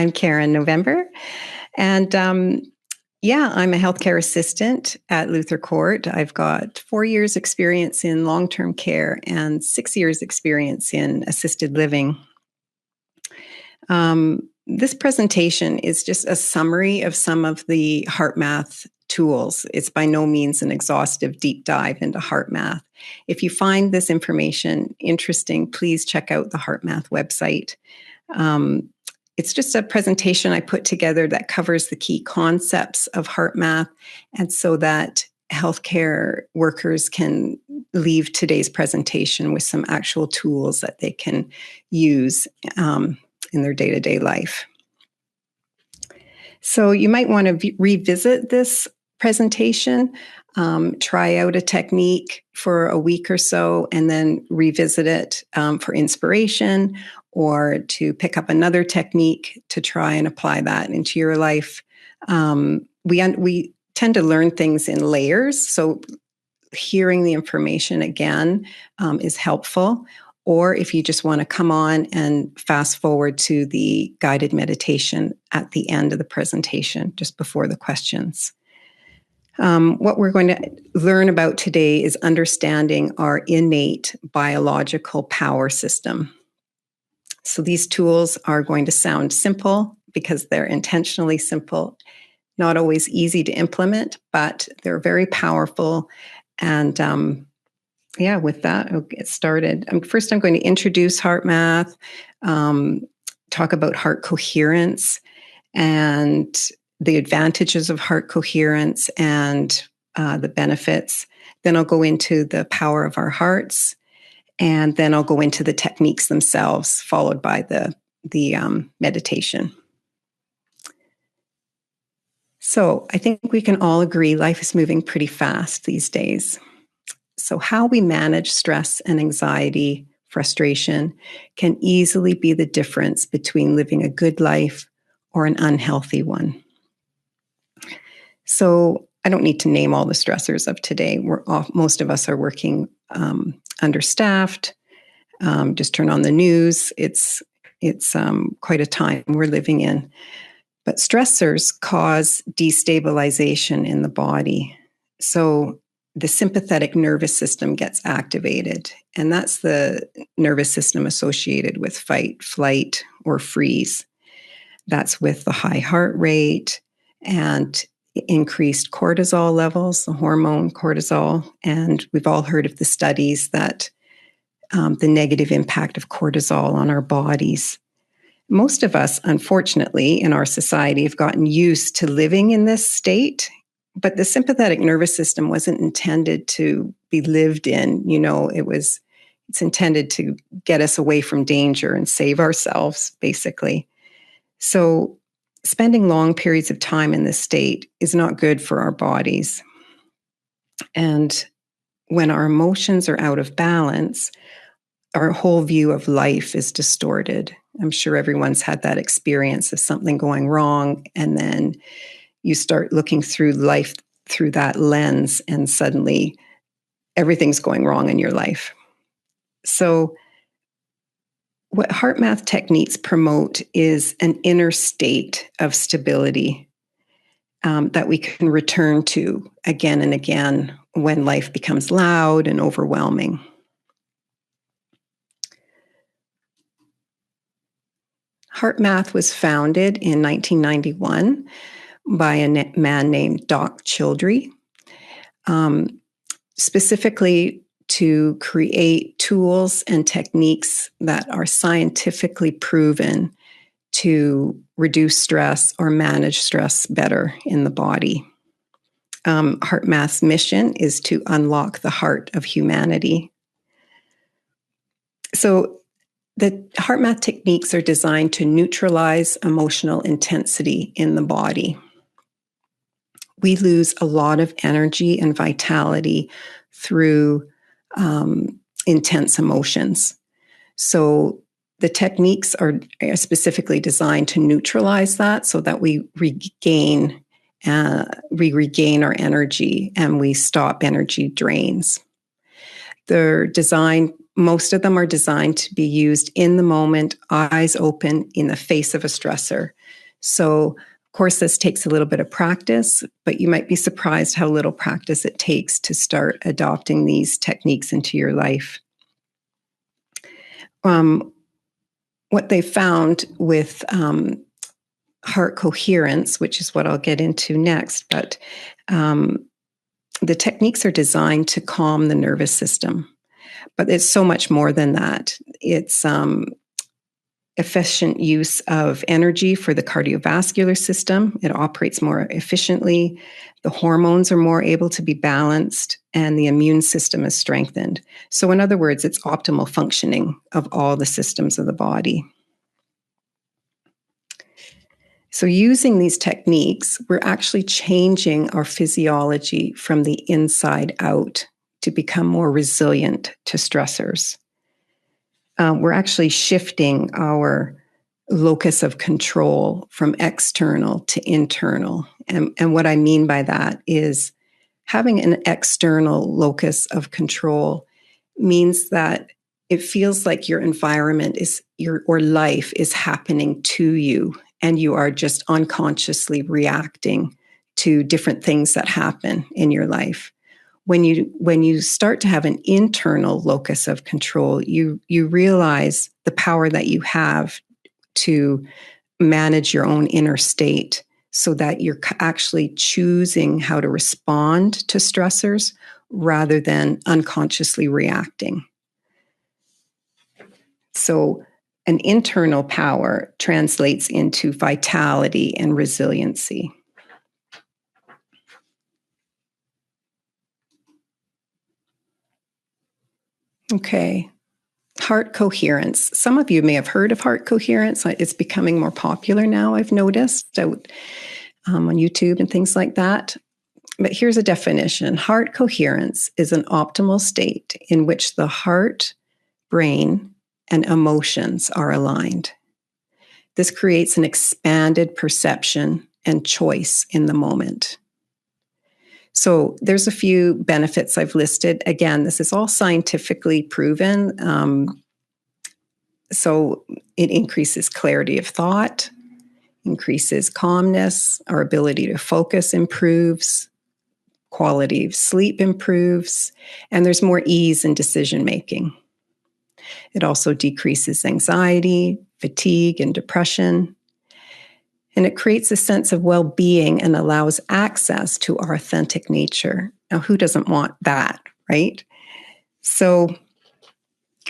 I'm Karen November. And I'm a healthcare assistant at Luther Court. I've got 4 years experience in long-term care and 6 years experience in assisted living. This presentation is just a summary of some of the HeartMath tools. It's by no means an exhaustive deep dive into HeartMath. If you find this information interesting, please check out the HeartMath website. It's just a presentation I put together that covers the key concepts of HeartMath, and so that healthcare workers can leave today's presentation with some actual tools that they can use in their day-to-day life. So you might want to revisit this presentation, try out a technique for a week or so, and then revisit it for inspiration, or to pick up another technique to try and apply that into your life. We tend to learn things in layers, so hearing the information again is helpful. Or if you just want to come on and fast forward to the guided meditation at the end of the presentation, just before the questions. What we're going to learn about today is understanding our innate biological power system. So these tools are going to sound simple because they're intentionally simple, not always easy to implement, but they're very powerful. And with that, I'll get started. First, I'm going to introduce HeartMath, talk about heart coherence and the advantages of heart coherence and the benefits. Then I'll go into the power of our hearts, and then I'll go into the techniques themselves, followed by the meditation. So I think we can all agree life is moving pretty fast these days. So how we manage stress and anxiety, frustration, can easily be the difference between living a good life or an unhealthy one. So I don't need to name all the stressors of today. Most of us are working understaffed. Just turn on the news. It's quite a time we're living in. But stressors cause destabilization in the body. So the sympathetic nervous system gets activated, and that's the nervous system associated with fight, flight, or freeze. That's with the high heart rate and increased cortisol levels, the hormone cortisol. And we've all heard of the studies that the negative impact of cortisol on our bodies. Most of us, unfortunately, in our society have gotten used to living in this state. But the sympathetic nervous system wasn't intended to be lived in. It's intended to get us away from danger and save ourselves, basically. So spending long periods of time in this state is not good for our bodies. And when our emotions are out of balance, our whole view of life is distorted. I'm sure everyone's had that experience of something going wrong, and then you start looking through life through that lens, and suddenly everything's going wrong in your life. So what HeartMath techniques promote is an inner state of stability that we can return to again and again when life becomes loud and overwhelming. HeartMath was founded in 1991 by a man named Doc Childrey, specifically to create tools and techniques that are scientifically proven to reduce stress or manage stress better in the body. HeartMath's mission is to unlock the heart of humanity. So the HeartMath techniques are designed to neutralize emotional intensity in the body. We lose a lot of energy and vitality through intense emotions. So the techniques are specifically designed to neutralize that so that we regain our energy and we stop energy drains. Most of them are designed to be used in the moment, eyes open, in the face of a stressor. So, of course, this takes a little bit of practice, but you might be surprised how little practice it takes to start adopting these techniques into your life. What they found with heart coherence, which is what I'll get into next, but the techniques are designed to calm the nervous system. But it's so much more than that. It's efficient use of energy for the cardiovascular system. It operates more efficiently. The hormones are more able to be balanced, and the immune system is strengthened. So, in other words, it's optimal functioning of all the systems of the body. So, using these techniques, we're actually changing our physiology from the inside out to become more resilient to stressors. We're actually shifting our locus of control from external to internal. And what I mean by that is having an external locus of control means that it feels like your environment or life is happening to you, and you are just unconsciously reacting to different things that happen in your life. When you start to have an internal locus of control, you realize the power that you have to manage your own inner state, so that you're actually choosing how to respond to stressors rather than unconsciously reacting. So an internal power translates into vitality and resiliency. Okay. Heart coherence. Some of you may have heard of heart coherence. It's becoming more popular now, I've noticed, out on YouTube and things like that. But here's a definition. Heart coherence is an optimal state in which the heart, brain, and emotions are aligned. This creates an expanded perception and choice in the moment. So there's a few benefits I've listed. Again, this is all scientifically proven. So it increases clarity of thought, increases calmness, our ability to focus improves, quality of sleep improves, and there's more ease in decision making. It also decreases anxiety, fatigue, and depression. And it creates a sense of well-being and allows access to our authentic nature. Now, who doesn't want that, right? So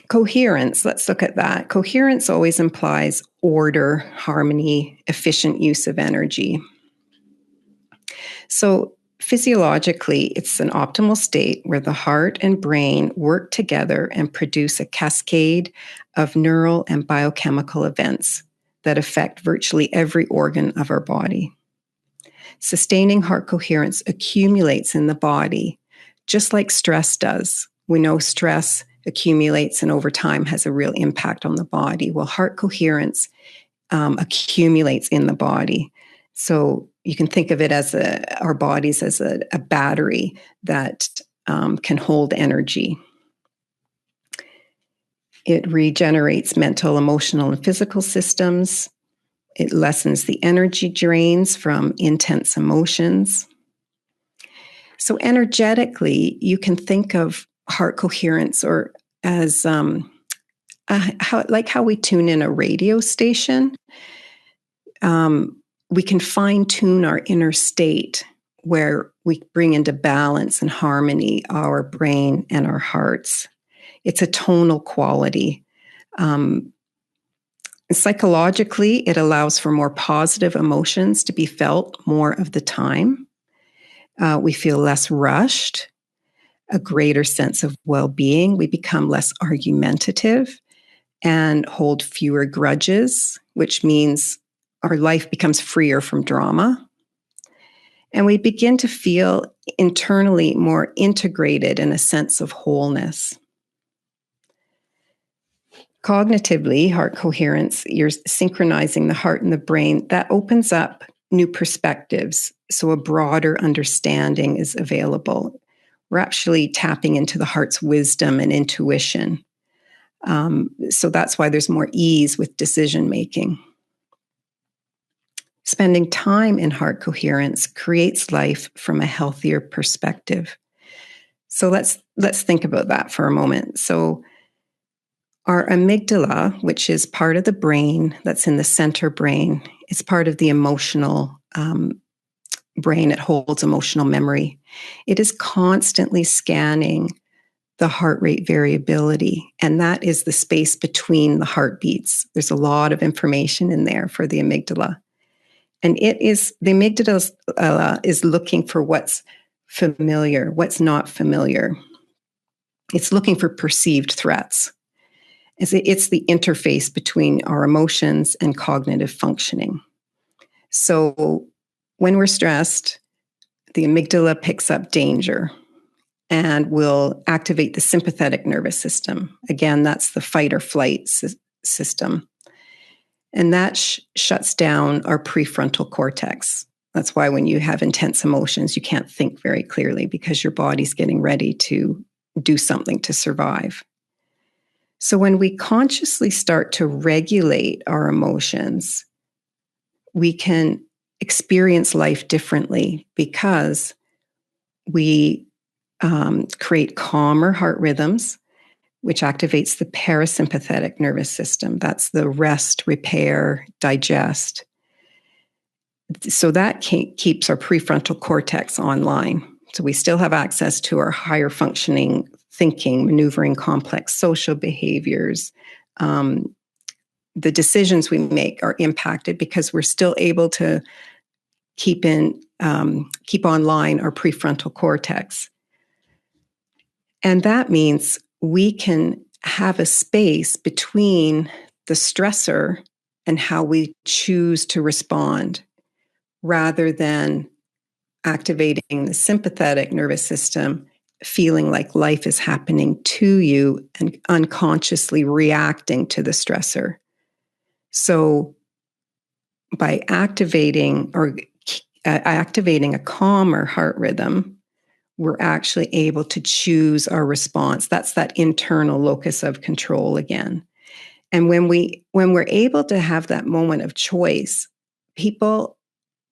coherence, let's look at that. Coherence always implies order, harmony, efficient use of energy. So physiologically, it's an optimal state where the heart and brain work together and produce a cascade of neural and biochemical events that affect virtually every organ of our body. Sustaining heart coherence accumulates in the body, just like stress does. We know stress accumulates and over time has a real impact on the body. Well, heart coherence accumulates in the body. So you can think of it as our bodies as a battery that can hold energy. It regenerates mental, emotional, and physical systems. It lessens the energy drains from intense emotions. So energetically, you can think of heart coherence or as how we tune in a radio station. We can fine tune our inner state where we bring into balance and harmony our brain and our hearts. It's a tonal quality. Psychologically, it allows for more positive emotions to be felt more of the time. We feel less rushed, a greater sense of well-being. We become less argumentative and hold fewer grudges, which means our life becomes freer from drama. And we begin to feel internally more integrated in a sense of wholeness. Cognitively, heart coherence, you're synchronizing the heart and the brain. That opens up new perspectives. So a broader understanding is available. We're actually tapping into the heart's wisdom and intuition. So that's why there's more ease with decision making. Spending time in heart coherence creates life from a healthier perspective. So let's think about that for a moment. So our amygdala, which is part of the brain that's in the center brain, is part of the emotional brain. It holds emotional memory. It is constantly scanning the heart rate variability, and that is the space between the heartbeats. There's a lot of information in there for the amygdala. And the amygdala is looking for what's familiar, what's not familiar. It's looking for perceived threats. It's the interface between our emotions and cognitive functioning. So when we're stressed, the amygdala picks up danger and will activate the sympathetic nervous system. Again, that's the fight or flight system. And that shuts down our prefrontal cortex. That's why when you have intense emotions, you can't think very clearly because your body's getting ready to do something to survive. So when we consciously start to regulate our emotions, we can experience life differently because we create calmer heart rhythms, which activates the parasympathetic nervous system. That's the rest, repair, digest. So that keeps our prefrontal cortex online. So we still have access to our higher functioning thinking, maneuvering complex social behaviors. The decisions we make are impacted because we're still able to keep online our prefrontal cortex. And that means we can have a space between the stressor and how we choose to respond, rather than activating the sympathetic nervous system, feeling like life is happening to you and unconsciously reacting to the stressor. So by activating a calmer heart rhythm, we're actually able to choose our response. That's that internal locus of control again. And when we're able to have that moment of choice,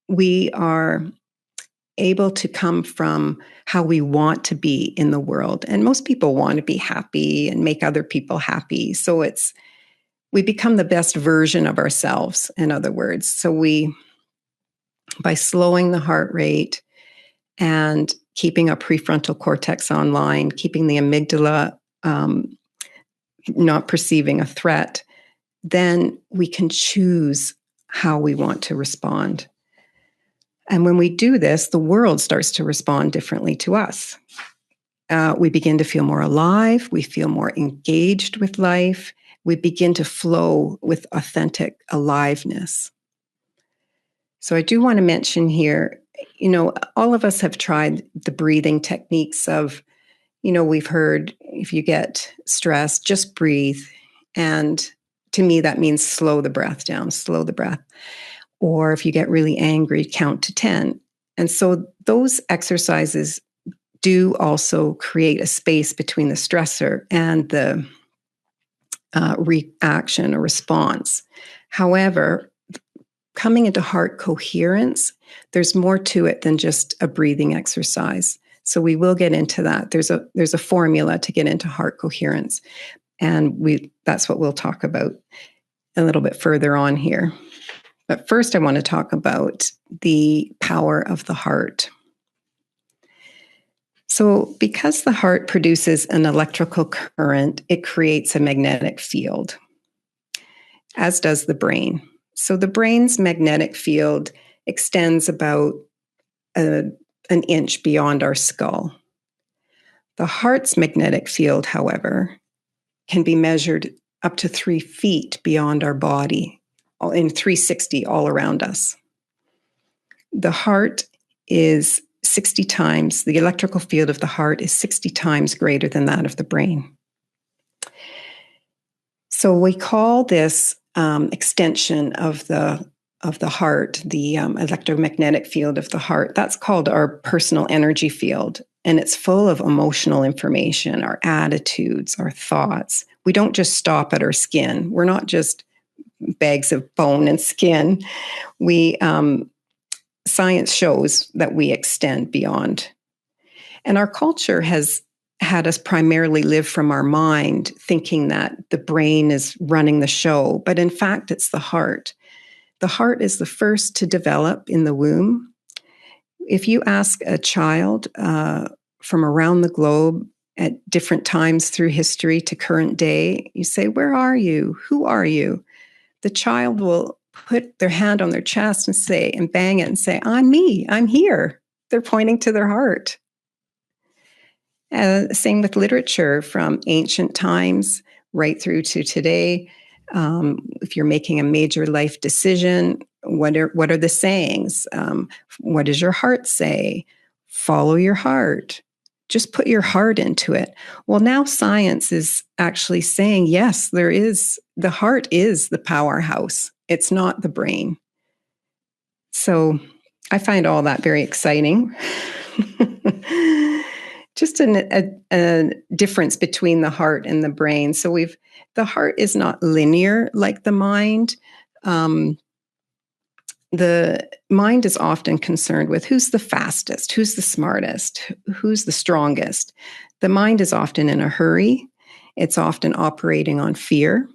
we are able to come from how we want to be in the world. And most people want to be happy and make other people happy. So we become the best version of ourselves, in other words. So by slowing the heart rate and keeping our prefrontal cortex online, keeping the amygdala not perceiving a threat, then we can choose how we want to respond. And when we do this, the world starts to respond differently to us. We begin to feel more alive. We feel more engaged with life. We begin to flow with authentic aliveness. So I do want to mention here, all of us have tried the breathing techniques of, we've heard if you get stressed, just breathe. And to me, that means slow the breath down, slow the breath. Or if you get really angry, count to 10. And so those exercises do also create a space between the stressor and the reaction or response. However, coming into heart coherence, there's more to it than just a breathing exercise. So we will get into that. There's a formula to get into heart coherence. And that's what we'll talk about a little bit further on here. But first, I want to talk about the power of the heart. So because the heart produces an electrical current, it creates a magnetic field, as does the brain. So the brain's magnetic field extends about an inch beyond our skull. The heart's magnetic field, however, can be measured up to 3 feet beyond our body, in 360 all around us. The heart is 60 times, the electrical field of the heart is 60 times greater than that of the brain. So we call this extension of the heart, the electromagnetic field of the heart, that's called our personal energy field. And it's full of emotional information, our attitudes, our thoughts. We don't just stop at our skin. We're not just bags of bone and skin. We science shows that we extend beyond. And our culture has had us primarily live from our mind, thinking that the brain is running the show. But in fact, it's the heart. The heart is the first to develop in the womb. If you ask a child from around the globe at different times through history to current day, you say, "Where are you? Who are you?" The child will put their hand on their chest and say, and bang it and say, "I'm me, I'm here." They're pointing to their heart. Same with literature from ancient times right through to today. If you're making a major life decision, what are the sayings? What does your heart say? Follow your heart. Just put your heart into it. Well, now science is actually saying, yes, the heart is the powerhouse. It's not the brain. So I find all that very exciting. Just a difference between the heart and the brain. So the heart is not linear like the mind. The mind is often concerned with who's the fastest, who's the smartest, who's the strongest. The mind is often in a hurry. It's often operating on fear.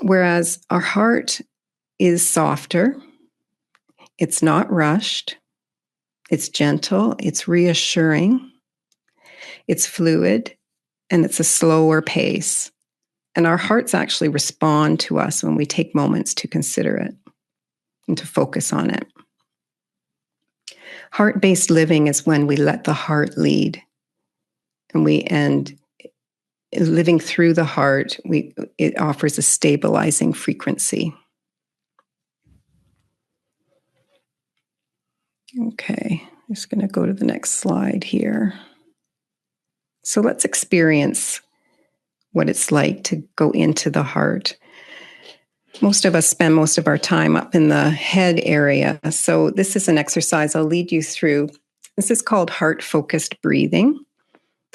Whereas our heart is softer. It's not rushed. It's gentle. It's reassuring. It's fluid, and it's a slower pace. And our hearts actually respond to us when we take moments to consider it and to focus on it. Heart-based living is when we let the heart lead. And living through the heart, it offers a stabilizing frequency. Okay, I'm just going to go to the next slide here. So let's experience what it's like to go into the heart. Most of us spend most of our time up in the head area. So this is an exercise I'll lead you through. This is called heart-focused breathing.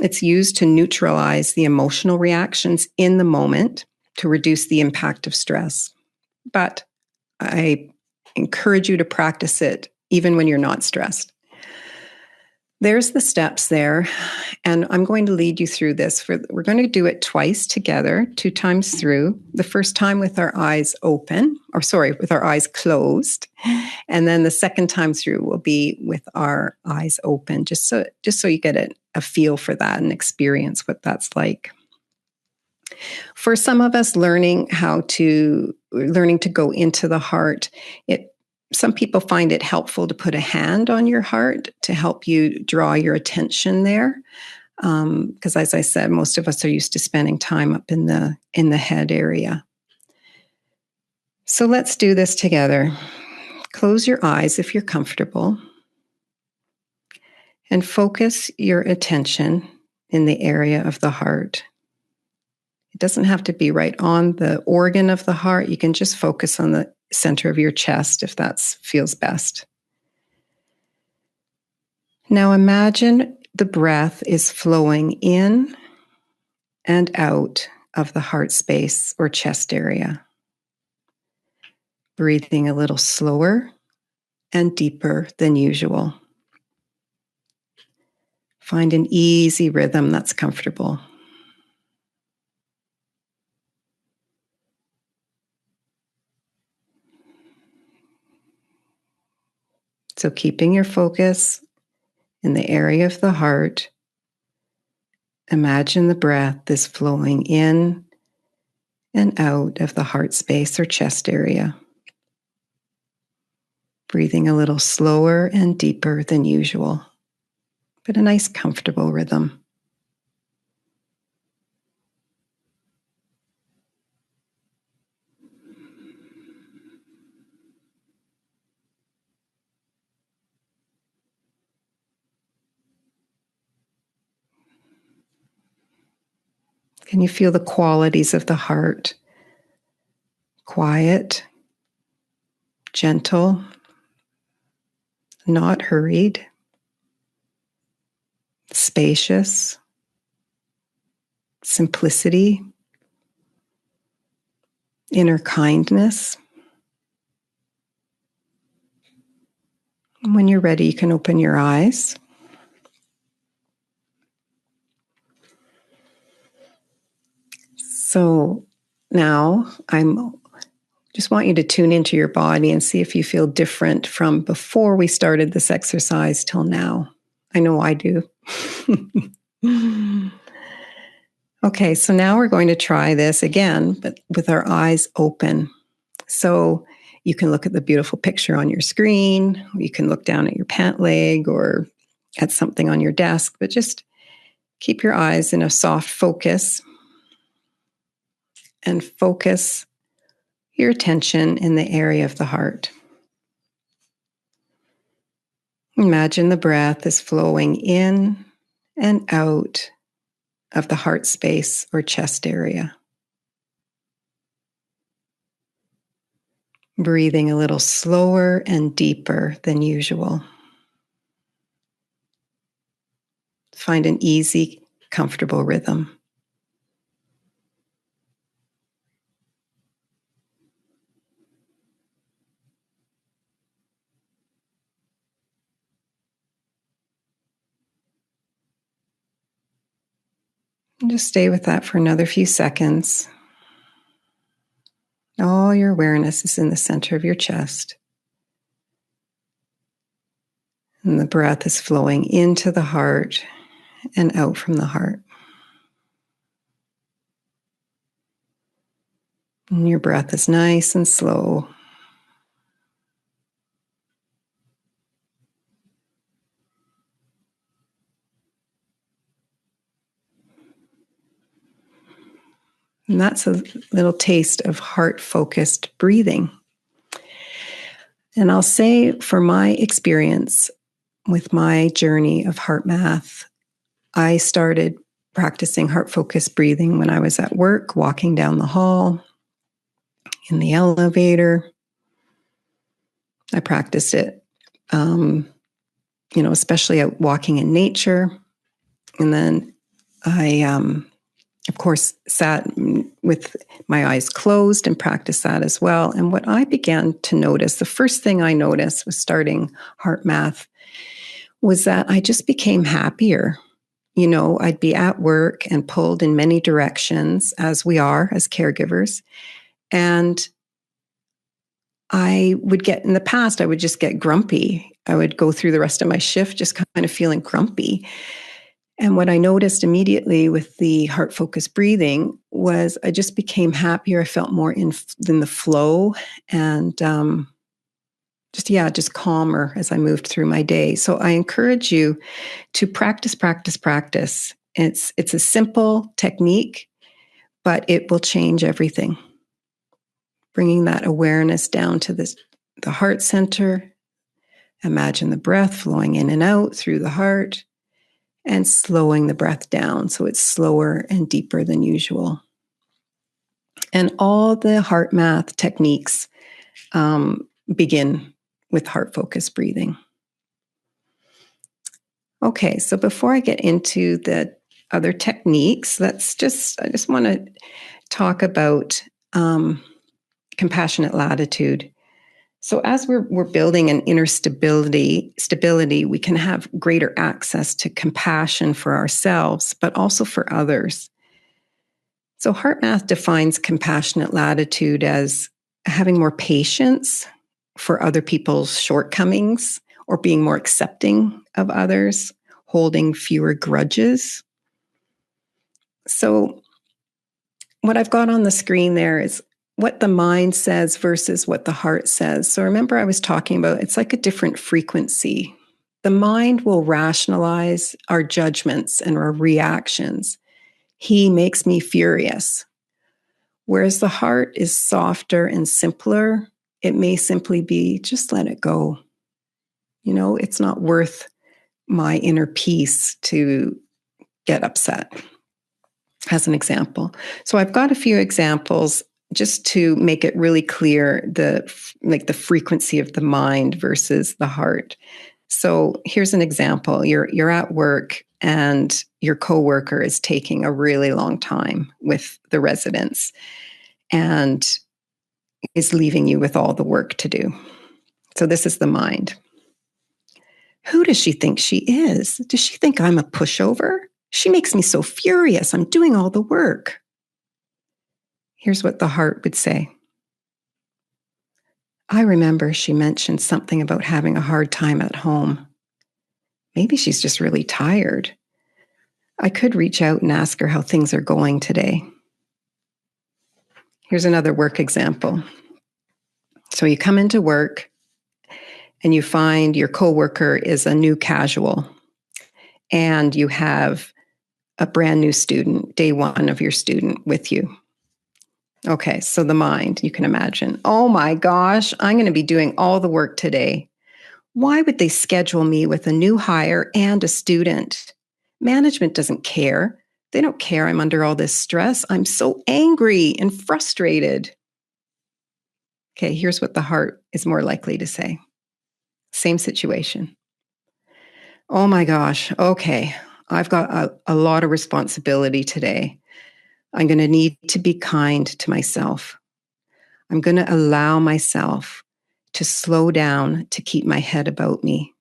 It's used to neutralize the emotional reactions in the moment to reduce the impact of stress. But I encourage you to practice it even when you're not stressed. There's the steps there, and I'm going to lead you through this. We're going to do it twice together, 2 times through. The first time with our eyes open, with our eyes closed, and then the second time through will be with our eyes open, just so you get a feel for that and experience what that's like. For some of us, learning to go into the heart, some people find it helpful to put a hand on your heart to help you draw your attention there. Because as I said, most of us are used to spending time up in the head area. So let's do this together. Close your eyes if you're comfortable and focus your attention in the area of the heart. It doesn't have to be right on the organ of the heart. You can just focus on the center of your chest if that feels best. Now imagine the breath is flowing in and out of the heart space or chest area. Breathing a little slower and deeper than usual. Find an easy rhythm that's comfortable. So keeping your focus in the area of the heart, imagine the breath is flowing in and out of the heart space or chest area. Breathing a little slower and deeper than usual, but a nice comfortable rhythm. Can you feel the qualities of the heart? Quiet, gentle, not hurried, spacious, simplicity, inner kindness. When you're ready, you can open your eyes. So now I'm just want you to tune into your body and see if you feel different from before we started this exercise till now. I know I do. Okay, so now we're going to try this again, but with our eyes open. So you can look at the beautiful picture on your screen, you can look down at your pant leg or at something on your desk, but just keep your eyes in a soft focus and focus your attention in the area of the heart. Imagine the breath is flowing in and out of the heart space or chest area. Breathing a little slower and deeper than usual. Find an easy, comfortable rhythm. And just stay with that for another few seconds. All your awareness is in the center of your chest. And the breath is flowing into the heart and out from the heart. And your breath is nice and slow. And that's a little taste of heart-focused breathing. And I'll say, for my experience with my journey of HeartMath, I started practicing heart-focused breathing when I was at work, walking down the hall, in the elevator. I practiced it, especially out walking in nature. And then I, of course, sat with my eyes closed and practiced that as well. And what I began to notice, the first thing I noticed was starting HeartMath, was that I just became happier. I'd be at work and pulled in many directions, as we are as caregivers. And I would get, in the past, I would just get grumpy. I would go through the rest of my shift just kind of feeling grumpy. And what I noticed immediately with the heart-focused breathing was I just became happier. I felt more in the flow and just calmer as I moved through my day. So I encourage you to practice. It's a simple technique, but it will change everything. Bringing that awareness down to the heart center. Imagine the breath flowing in and out through the heart and slowing the breath down so it's slower and deeper than usual. And all the HeartMath techniques begin with heart-focused breathing. Okay, so before I get into the other techniques, I just want to talk about compassionate latitude. So as we're building an inner stability, we can have greater access to compassion for ourselves, but also for others. So HeartMath defines compassionate latitude as having more patience for other people's shortcomings or being more accepting of others, holding fewer grudges. So what I've got on the screen there is what the mind says versus what the heart says. So remember, I was talking about it's like a different frequency. The mind will rationalize our judgments and our reactions. He makes me furious. Whereas the heart is softer and simpler. It may simply be, just let it go. It's not worth my inner peace to get upset, as an example. So I've got a few examples just to make it really clear the frequency of the mind versus the heart. So here's an example. You're at work and your coworker is taking a really long time with the residents. And is leaving you with all the work to do. So this is the mind. Who does she think she is? Does she think I'm a pushover? She makes me so furious. I'm doing all the work. Here's what the heart would say. I remember she mentioned something about having a hard time at home. Maybe she's just really tired. I could reach out and ask her how things are going today. Here's another work example. So you come into work and you find your coworker is a new casual, and you have a brand new student, day one of your student with you. Okay, so the mind, you can imagine, oh my gosh, I'm going to be doing all the work today. Why would they schedule me with a new hire and a student? Management doesn't care. They don't care I'm under all this stress. I'm so angry and frustrated. Okay, here's what the heart is more likely to say. Same situation. Oh my gosh, okay, I've got a lot of responsibility today. I'm going to need to be kind to myself. I'm going to allow myself to slow down to keep my head about me.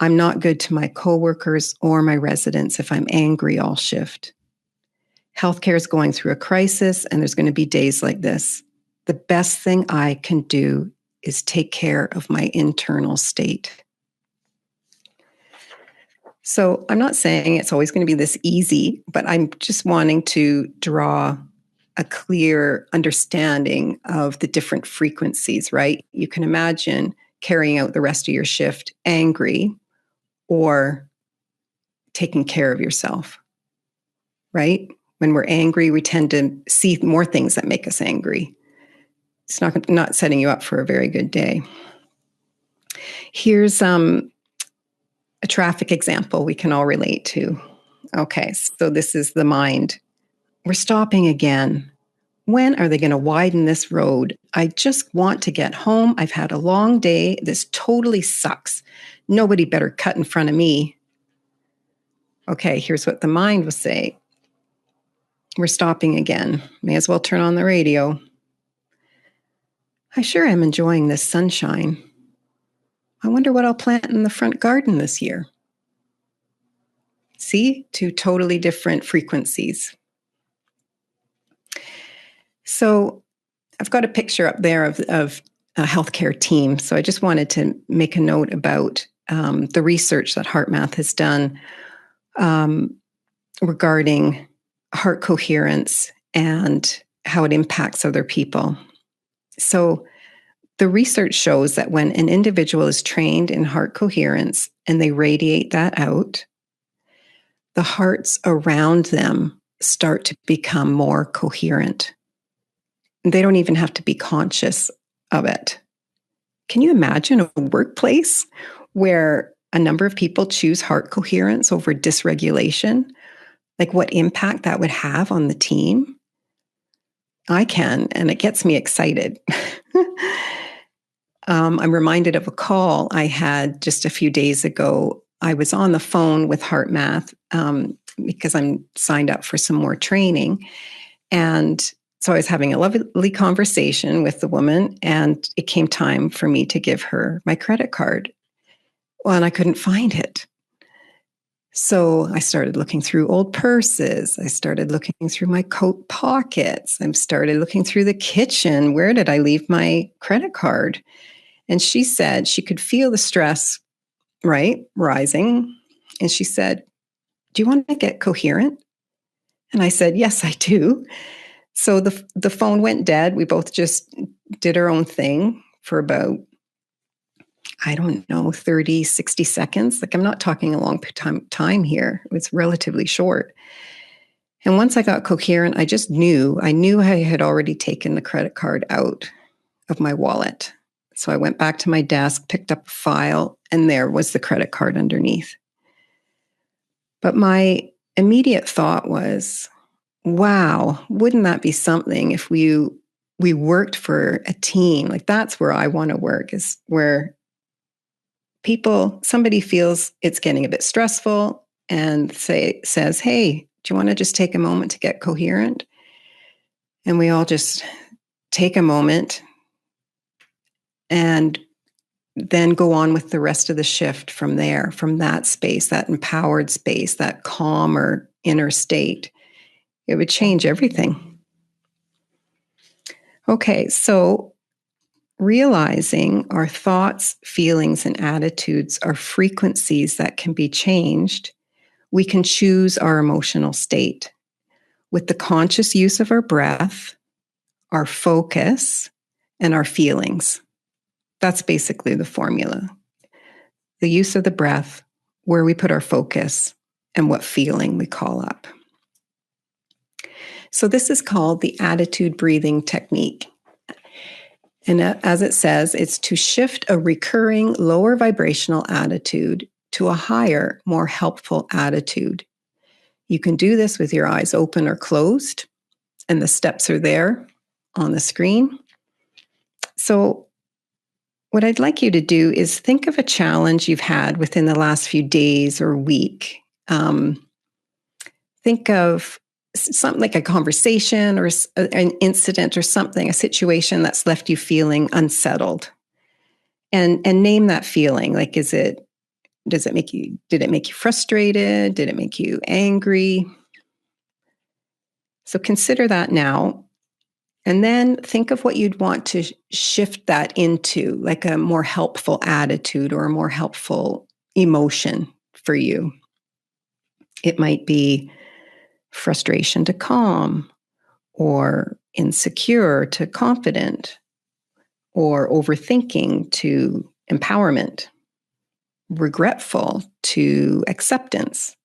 I'm not good to my coworkers or my residents if I'm angry all shift. Healthcare is going through a crisis, and there's going to be days like this. The best thing I can do is take care of my internal state. So I'm not saying it's always going to be this easy, but I'm just wanting to draw a clear understanding of the different frequencies, right? You can imagine carrying out the rest of your shift angry or taking care of yourself, right? When we're angry, we tend to see more things that make us angry. It's not setting you up for a very good day. Here's a traffic example we can all relate to. Okay, so this is the mind. We're stopping again. When are they going to widen this road? I just want to get home. I've had a long day. This totally sucks. Nobody better cut in front of me. Okay, here's what the mind will say. We're stopping again. May as well turn on the radio. I sure am enjoying this sunshine. I wonder what I'll plant in the front garden this year. See, two totally different frequencies. So I've got a picture up there of a healthcare team. So I just wanted to make a note about the research that HeartMath has done regarding heart coherence and how it impacts other people. So the research shows that when an individual is trained in heart coherence and they radiate that out, the hearts around them start to become more coherent. They don't even have to be conscious of it. Can you imagine a workplace where a number of people choose heart coherence over dysregulation? Like what impact that would have on the team? I can, and it gets me excited. I'm reminded of a call I had just a few days ago. I was on the phone with HeartMath because I'm signed up for some more training. And so I was having a lovely conversation with the woman, and it came time for me to give her my credit card. Well, and I couldn't find it. So I started looking through old purses. I started looking through my coat pockets. I started looking through the kitchen. Where did I leave my credit card? And she said she could feel the stress, right, rising. And she said, do you want to get coherent? And I said, yes, I do. So the phone went dead. We both just did our own thing for about, I don't know, 30, 60 seconds. Like I'm not talking a long time here. It was relatively short. And once I got coherent, I knew I had already taken the credit card out of my wallet. So I went back to my desk, picked up a file, and there was the credit card underneath. But my immediate thought was, wow, wouldn't that be something if we worked for a team? Like that's where I want to work, is where somebody feels it's getting a bit stressful and says, hey, do you want to just take a moment to get coherent? And we all just take a moment and then go on with the rest of the shift from there, from that space, that empowered space, that calmer inner state. It would change everything. Okay, so realizing our thoughts, feelings, and attitudes are frequencies that can be changed, we can choose our emotional state with the conscious use of our breath, our focus, and our feelings. That's basically the formula. The use of the breath, where we put our focus, and what feeling we call up. So this is called the attitude breathing technique. And as it says, it's to shift a recurring lower vibrational attitude to a higher, more helpful attitude. You can do this with your eyes open or closed, and the steps are there on the screen. So what I'd like you to do is think of a challenge you've had within the last few days or week. Think of something like a conversation or an incident or something, a situation that's left you feeling unsettled. And name that feeling. Like, did it make you frustrated? Did it make you angry? So consider that now. And then think of what you'd want to shift that into, like a more helpful attitude or a more helpful emotion for you. It might be frustration to calm, or insecure to confident, or overthinking to empowerment, regretful to acceptance.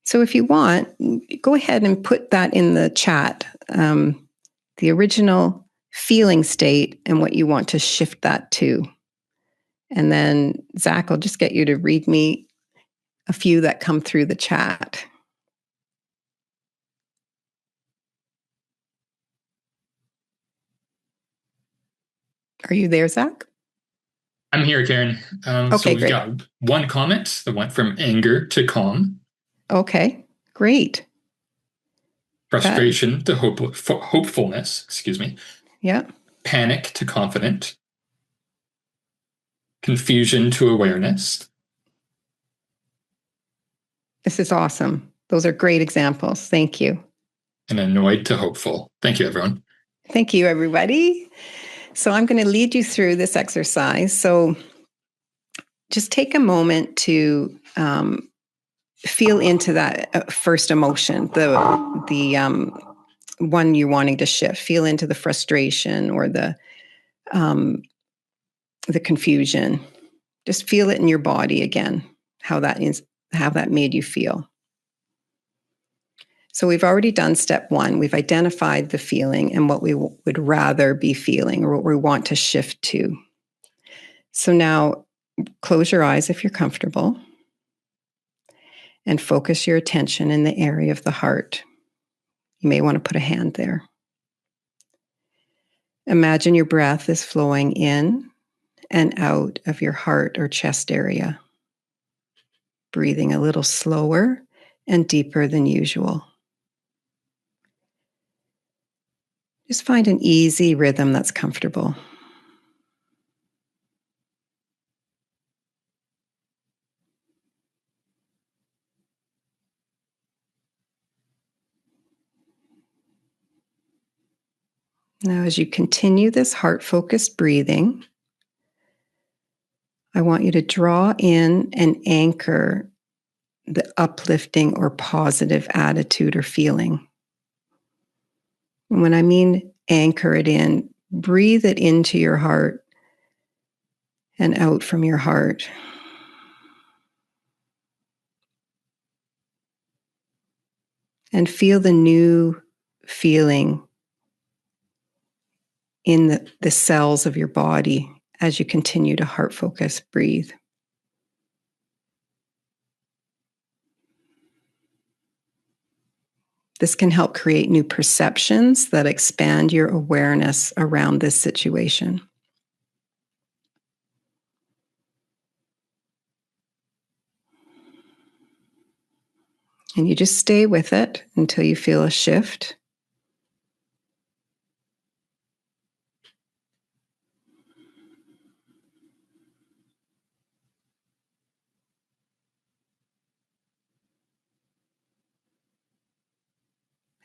So if you want, go ahead and put that in the chat. The original feeling state and what you want to shift that to. And then Zach, I'll just get you to read me a few that come through the chat. Are you there, Zach? I'm here, Karen. Okay, so we've great. got one comment that went from anger to calm. Okay, great. Frustration to hopefulness, Yeah. Panic to confident. Confusion to awareness. This is awesome. Those are great examples. Thank you. And annoyed to hopeful. Thank you, everyone. Thank you, everybody. So I'm going to lead you through this exercise. So just take a moment to feel into that first emotion, the one you're wanting to shift. Feel into the frustration or the confusion. Just feel it in your body again, how that made you feel. So we've already done step one. We've identified the feeling and what we would rather be feeling or what we want to shift to. So now close your eyes if you're comfortable and focus your attention in the area of the heart. You may want to put a hand there. Imagine your breath is flowing in and out of your heart or chest area, breathing a little slower and deeper than usual. Just find an easy rhythm that's comfortable. Now, as you continue this heart-focused breathing, I want you to draw in and anchor the uplifting or positive attitude or feeling. And when I mean anchor it in, breathe it into your heart and out from your heart. And feel the new feeling in the cells of your body as you continue to heart focus breathe. This can help create new perceptions that expand your awareness around this situation. And you just stay with it until you feel a shift.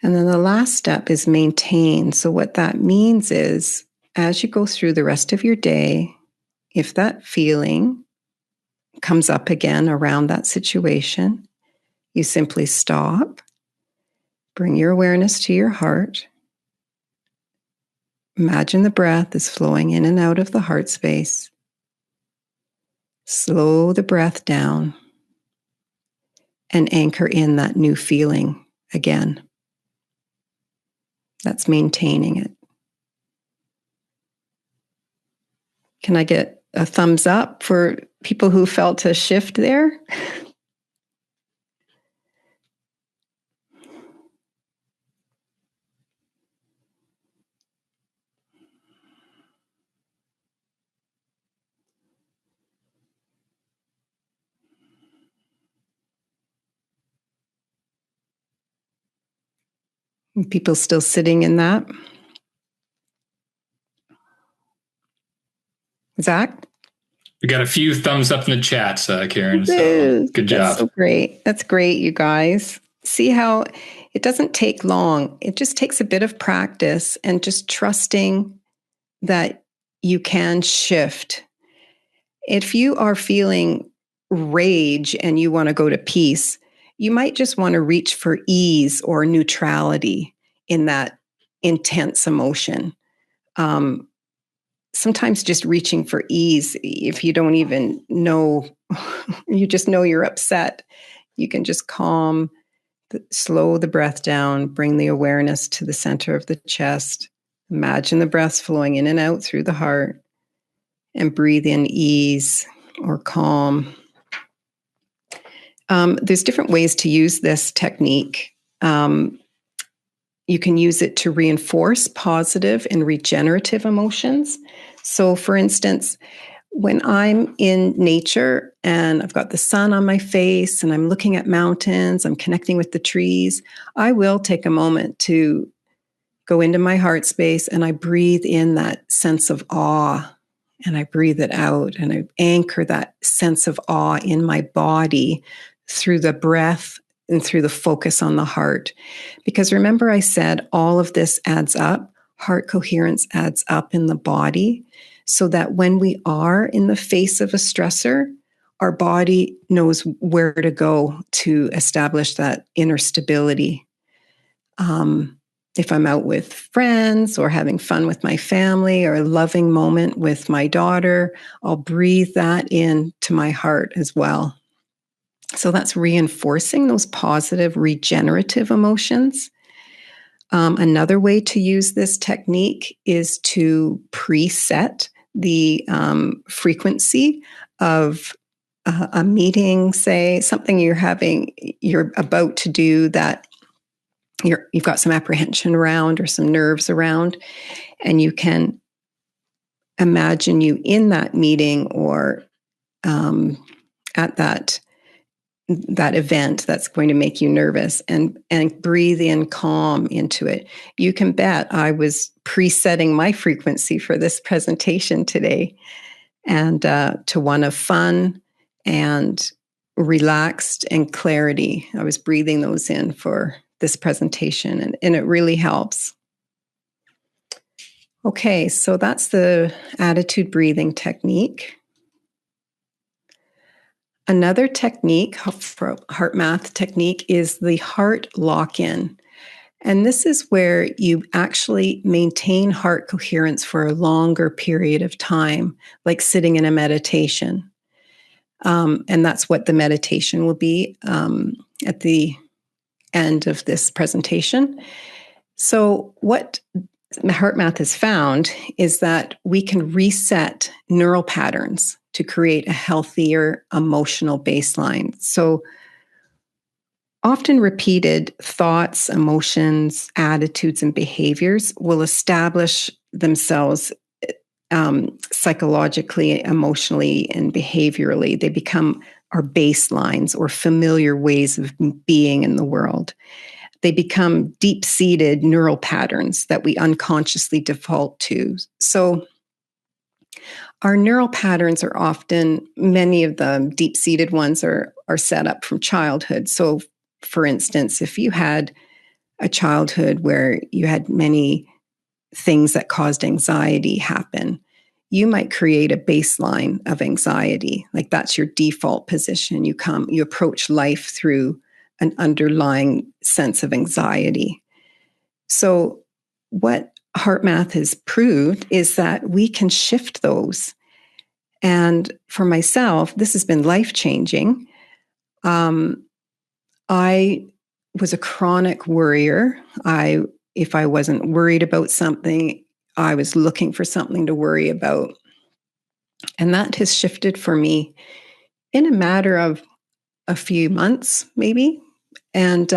And then the last step is maintain. So what that means is, as you go through the rest of your day, if that feeling comes up again around that situation, you simply stop, bring your awareness to your heart. Imagine the breath is flowing in and out of the heart space. Slow the breath down and anchor in that new feeling again. That's maintaining it. Can I get a thumbs up for people who felt a shift there? People still sitting in that? Zach? We got a few thumbs up in the chat, Karen. So good job. That's so great. That's great, you guys. See how it doesn't take long. It just takes a bit of practice and just trusting that you can shift. If you are feeling rage and you want to go to peace, you might just want to reach for ease or neutrality in that intense emotion. Sometimes just reaching for ease, if you don't even know, you just know you're upset, you can just calm, slow the breath down, bring the awareness to the center of the chest. Imagine the breath flowing in and out through the heart, and breathe in ease or calm. There's different ways to use this technique. You can use it to reinforce positive and regenerative emotions. So, for instance, when I'm in nature and I've got the sun on my face and I'm looking at mountains, I'm connecting with the trees, I will take a moment to go into my heart space and I breathe in that sense of awe and I breathe it out and I anchor that sense of awe in my body through the breath and through the focus on the heart. Because remember, I said all of this adds up. Heart coherence adds up in the body, so that when we are in the face of a stressor, our body knows where to go to establish that inner stability. If I'm out with friends or having fun with my family or a loving moment with my daughter, I'll breathe that into my heart as well. So that's reinforcing those positive regenerative emotions. Another way to use this technique is to preset the frequency of a meeting, say something you're about to do that you've got some apprehension around or some nerves around, and you can imagine you in that meeting or at that event that's going to make you nervous, and breathe in calm into it. You can bet I was presetting my frequency for this presentation today, and to one of fun and relaxed and clarity. I was breathing those in for this presentation, and it really helps. Okay, so that's the attitude breathing technique. Another technique, for HeartMath technique, is the heart lock-in. And this is where you actually maintain heart coherence for a longer period of time, like sitting in a meditation. And that's what the meditation will be at the end of this presentation. So what HeartMath has found is that we can reset neural patterns to create a healthier emotional baseline. So often repeated thoughts, emotions, attitudes, and behaviors will establish themselves psychologically, emotionally, and behaviorally. They become our baselines or familiar ways of being in the world. They become deep-seated neural patterns that we unconsciously default to. So our neural patterns are often, many of the deep-seated ones are set up from childhood. So for instance, if you had a childhood where you had many things that caused anxiety happen, you might create a baseline of anxiety. Like that's your default position. You approach life through an underlying sense of anxiety. So what HeartMath has proved is that we can shift those. And for myself, this has been life-changing. I was a chronic worrier. If I wasn't worried about something, I was looking for something to worry about. And that has shifted for me in a matter of a few months, maybe. And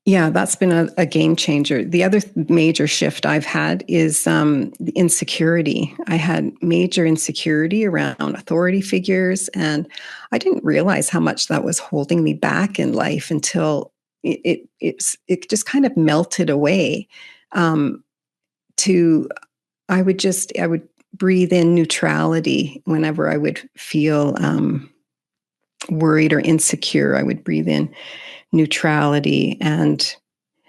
that's been a game changer. The other major shift I've had is the insecurity. I had major insecurity around authority figures, and I didn't realize how much that was holding me back in life until it just kind of melted away. I would breathe in neutrality whenever I would feel worried or insecure. I would breathe in neutrality and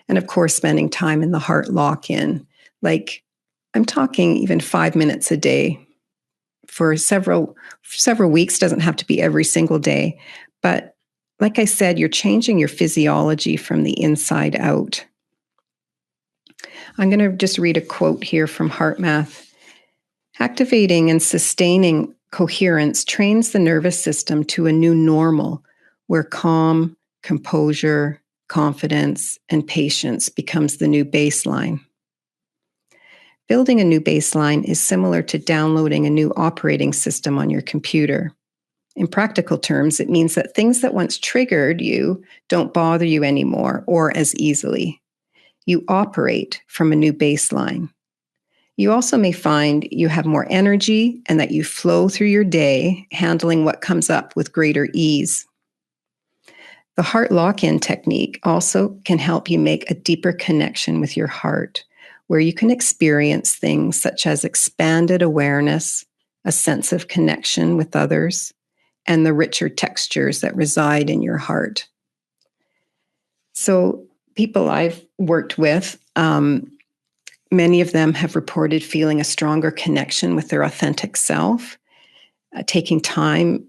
of course spending time in the heart lock-in. Like I'm talking even 5 minutes a day for several weeks. Doesn't have to be every single day, but like I said, you're changing your physiology from the inside out. I'm going to just read a quote here from HeartMath. Activating and sustaining coherence trains the nervous system to a new normal where calm, composure, confidence, and patience becomes the new baseline. Building a new baseline is similar to downloading a new operating system on your computer. In practical terms, it means that things that once triggered you don't bother you anymore or as easily. You operate from a new baseline. You also may find you have more energy and that you flow through your day, handling what comes up with greater ease. The heart lock-in technique also can help you make a deeper connection with your heart, where you can experience things such as expanded awareness, a sense of connection with others, and the richer textures that reside in your heart. So people I've worked with, many of them have reported feeling a stronger connection with their authentic self, taking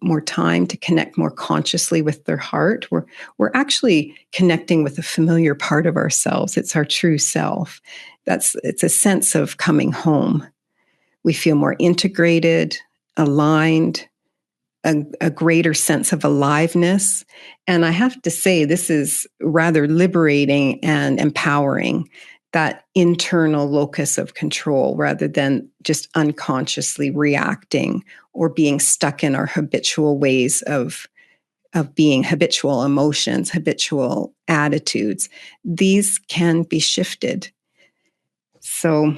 more time to connect more consciously with their heart. We're actually connecting with a familiar part of ourselves. It's our true self. It's a sense of coming home. We feel more integrated, aligned, a greater sense of aliveness. And I have to say, this is rather liberating and empowering, that internal locus of control, rather than just unconsciously reacting or being stuck in our habitual ways of being, habitual emotions, habitual attitudes. These can be shifted. So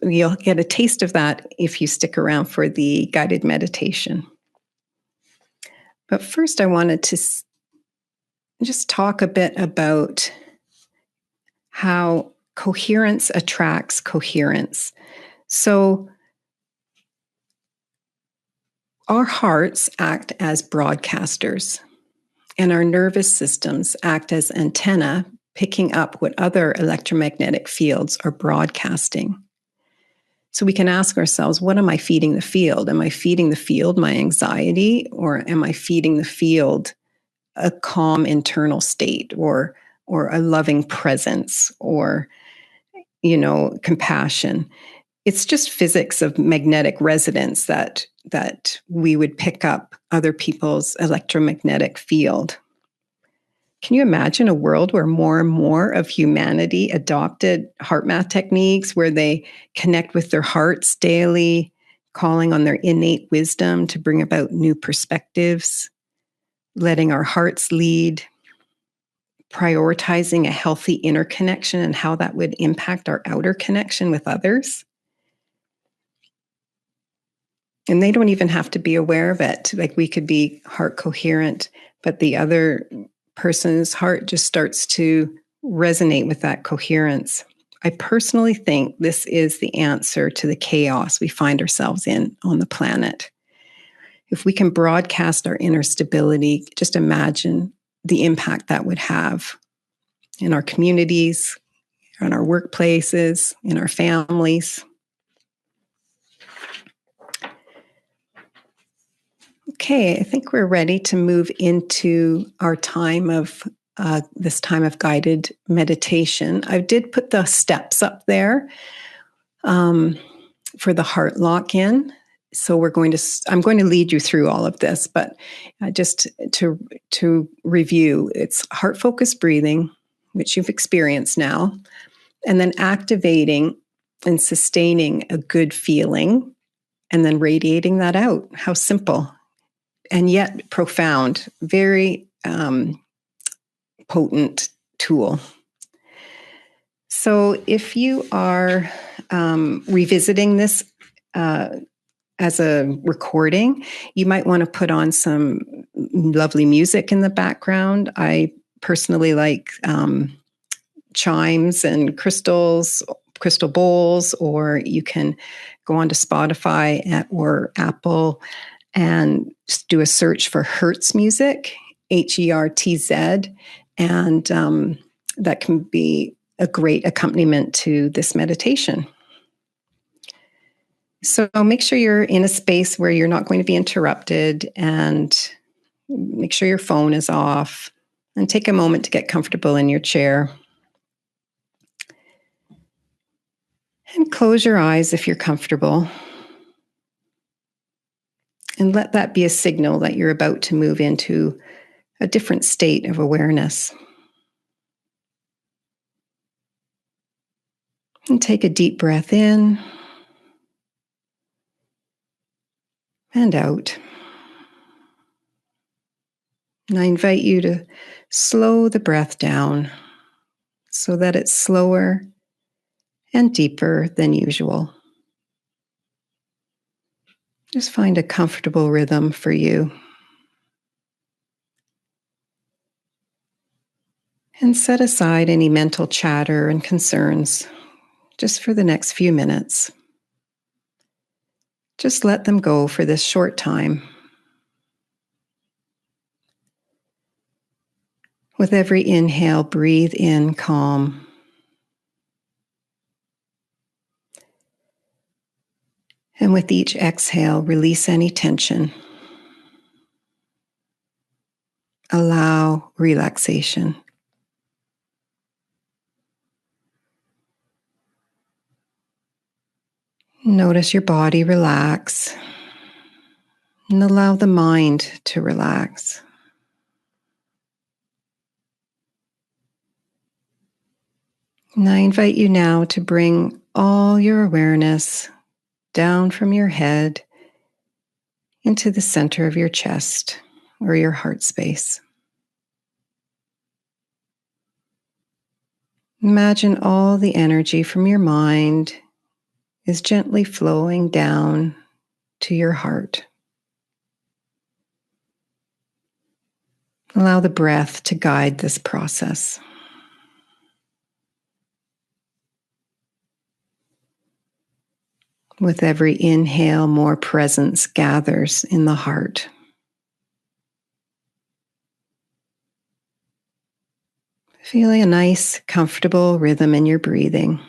you'll get a taste of that if you stick around for the guided meditation. But first, I wanted to just talk a bit about how coherence attracts coherence. So our hearts act as broadcasters, and our nervous systems act as antenna, picking up what other electromagnetic fields are broadcasting. So we can ask ourselves, what am I feeding the field? Am I feeding the field my anxiety, or am I feeding the field a calm internal state, or a loving presence, or compassion? It's just physics of magnetic resonance that we would pick up other people's electromagnetic field. Can you imagine a world where more and more of humanity adopted HeartMath techniques, where they connect with their hearts daily, calling on their innate wisdom to bring about new perspectives, letting our hearts lead, prioritizing a healthy inner connection and how that would impact our outer connection with others? And they don't even have to be aware of it. Like, we could be heart coherent, but the other person's heart just starts to resonate with that coherence. I personally think this is the answer to the chaos we find ourselves in on the planet. If we can broadcast our inner stability, just imagine the impact that would have in our communities, in our workplaces, in our families. Okay, I think we're ready to move into our time of this time of guided meditation. I did put the steps up there for the heart lock-in. So I'm going to lead you through all of this, but just to review, it's heart-focused breathing, which you've experienced now, and then activating and sustaining a good feeling, and then radiating that out. How simple and yet profound, very potent tool. So if you are revisiting this as a recording, you might want to put on some lovely music in the background. I personally like chimes and crystal bowls, or you can go onto Spotify or Apple and just do a search for Hertz music, HERTZ, and that can be a great accompaniment to this meditation. So make sure you're in a space where you're not going to be interrupted, and make sure your phone is off, and take a moment to get comfortable in your chair. And close your eyes if you're comfortable. And let that be a signal that you're about to move into a different state of awareness. And take a deep breath in and out. And I invite you to slow the breath down so that it's slower and deeper than usual. Just find a comfortable rhythm for you. And set aside any mental chatter and concerns just for the next few minutes. Just let them go for this short time. With every inhale, breathe in calm. And with each exhale, release any tension. Allow relaxation. Notice your body relax, and allow the mind to relax. And I invite you now to bring all your awareness down from your head into the center of your chest or your heart space. Imagine all the energy from your mind is gently flowing down to your heart. Allow the breath to guide this process. With every inhale, more presence gathers in the heart. Feeling a nice, comfortable rhythm in your breathing.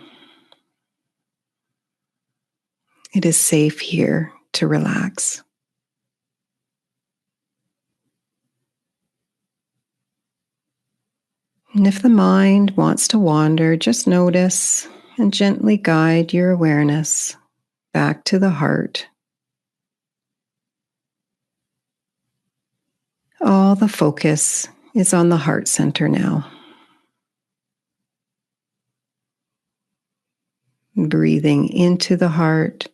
It is safe here to relax. And if the mind wants to wander, just notice and gently guide your awareness back to the heart. All the focus is on the heart center now. Breathing into the heart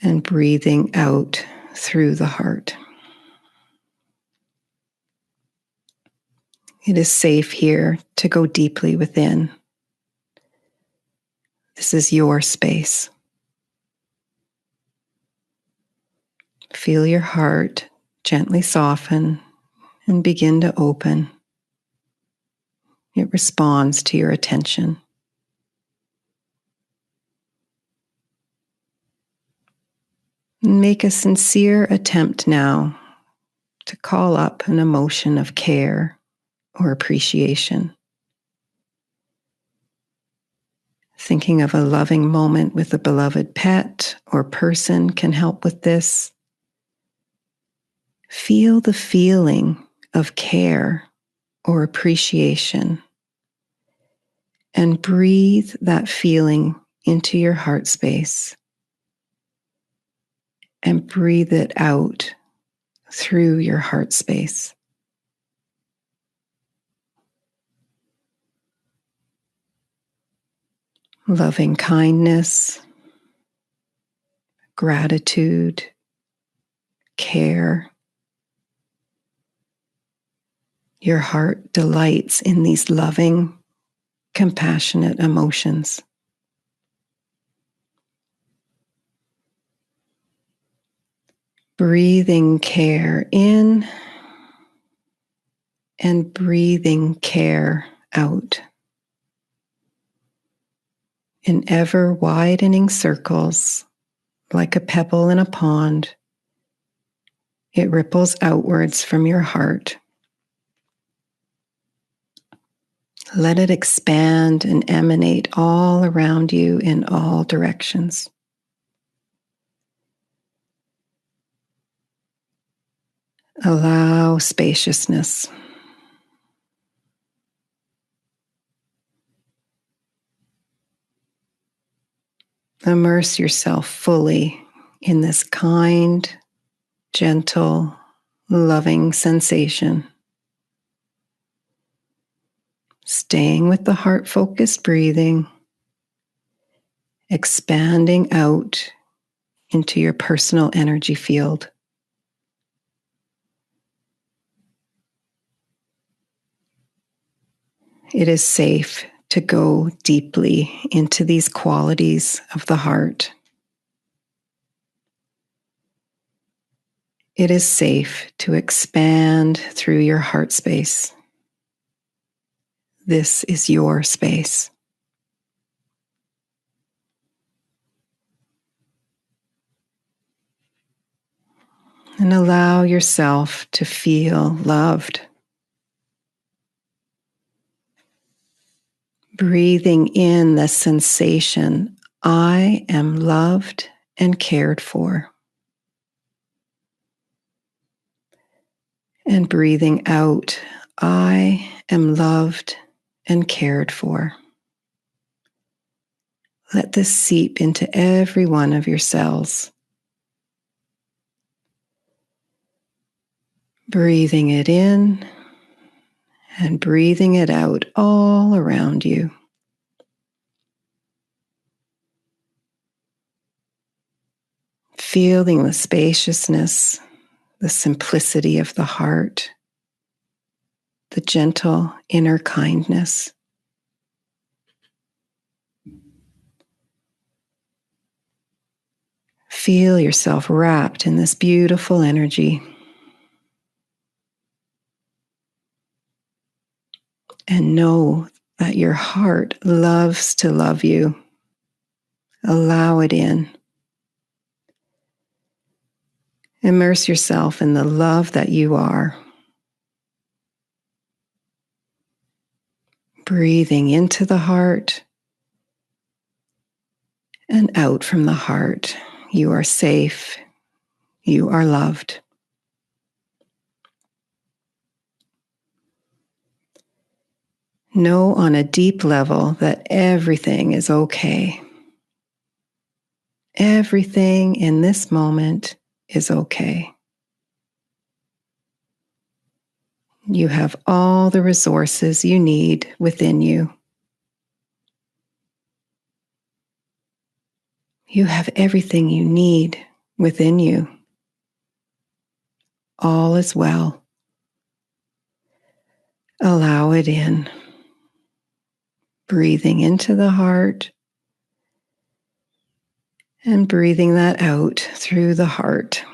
and breathing out through the heart. It is safe here to go deeply within. This is your space. Feel your heart gently soften and begin to open. It responds to your attention. Make a sincere attempt now to call up an emotion of care or appreciation. Thinking of a loving moment with a beloved pet or person can help with this. Feel the feeling of care or appreciation and breathe that feeling into your heart space and breathe it out through your heart space. Loving kindness, gratitude, care. Your heart delights in these loving, compassionate emotions. Breathing care in and breathing care out. In ever widening circles, like a pebble in a pond, it ripples outwards from your heart. Let it expand and emanate all around you in all directions. Allow spaciousness. Immerse yourself fully in this kind, gentle, loving sensation. Staying with the heart-focused breathing, expanding out into your personal energy field. It is safe to go deeply into these qualities of the heart. It is safe to expand through your heart space. This is your space. And allow yourself to feel loved. Breathing in the sensation, I am loved and cared for. And breathing out, I am loved and cared for. Let this seep into every one of your cells. Breathing it in and breathing it out all around you. Feeling the spaciousness, the simplicity of the heart, the gentle inner kindness. Feel yourself wrapped in this beautiful energy. And know that your heart loves to love you. Allow it in. Immerse yourself in the love that you are. Breathing into the heart and out from the heart. You are safe. You are loved. Know on a deep level that everything is okay. Everything in this moment is okay. You have all the resources you need within you. You have everything you need within you. All is well. Allow it in. Breathing into the heart and breathing that out through the heart.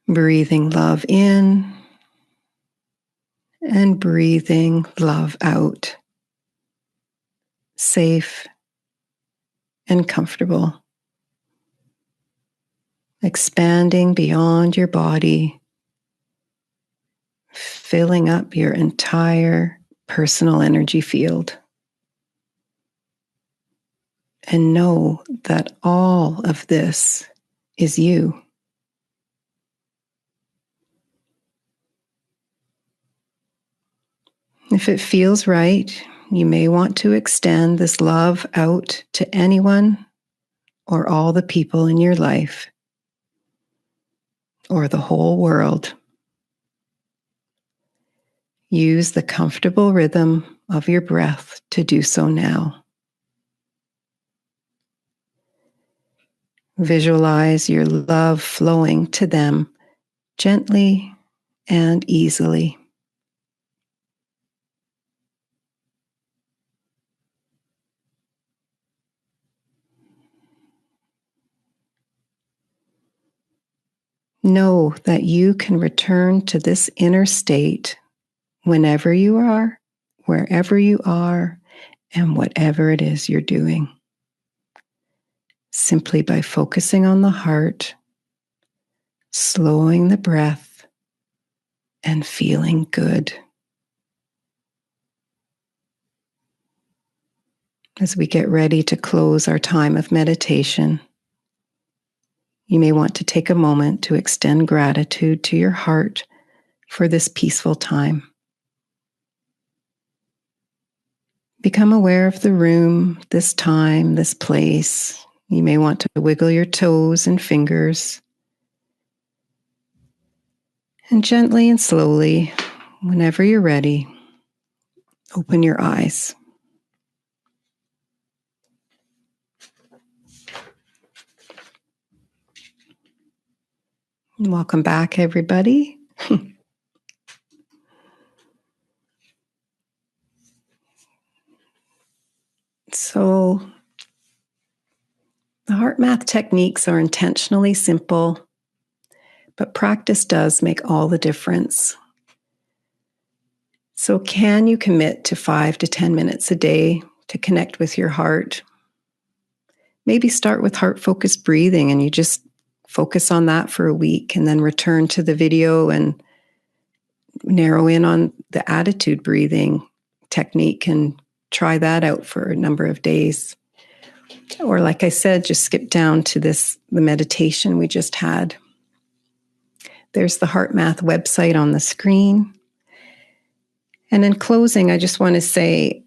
Breathing love in and breathing love out. Safe and comfortable. expanding beyond your body, filling up your entire personal energy field. And know that all of this is you. If it feels right, you may want to extend this love out to anyone or all the people in your life or the whole world. Use the comfortable rhythm of your breath to do so now. Visualize your love flowing to them gently and easily. Know that you can return to this inner state whenever you are, wherever you are, and whatever it is you're doing. Simply by focusing on the heart, slowing the breath, and feeling good. As we get ready to close our time of meditation, you may want to take a moment to extend gratitude to your heart for this peaceful time. Become aware of the room, this time, this place. You may want to wiggle your toes and fingers. And gently and slowly, whenever you're ready, open your eyes. Welcome back, everybody. So, the HeartMath techniques are intentionally simple, but practice does make all the difference. So, can you commit to 5 to 10 minutes a day to connect with your heart? Maybe start with heart-focused breathing and you just focus on that for a week and then return to the video and narrow in on the attitude breathing technique and try that out for a number of days. Or like I said, just skip down to the meditation we just had. There's the HeartMath website on the screen. And in closing, I just want to say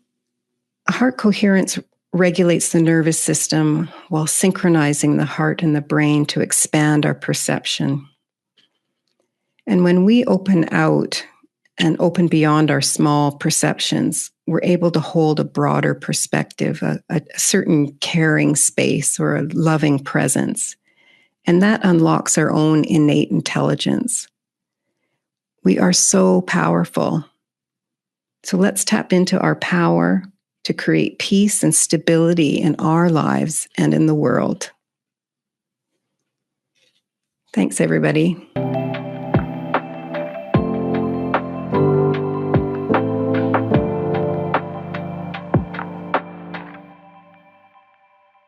heart coherence regulates the nervous system while synchronizing the heart and the brain to expand our perception. And when we open out and open beyond our small perceptions, we're able to hold a broader perspective, a certain caring space or a loving presence. And that unlocks our own innate intelligence. We are so powerful. So let's tap into our power to create peace and stability in our lives and in the world. Thanks, everybody.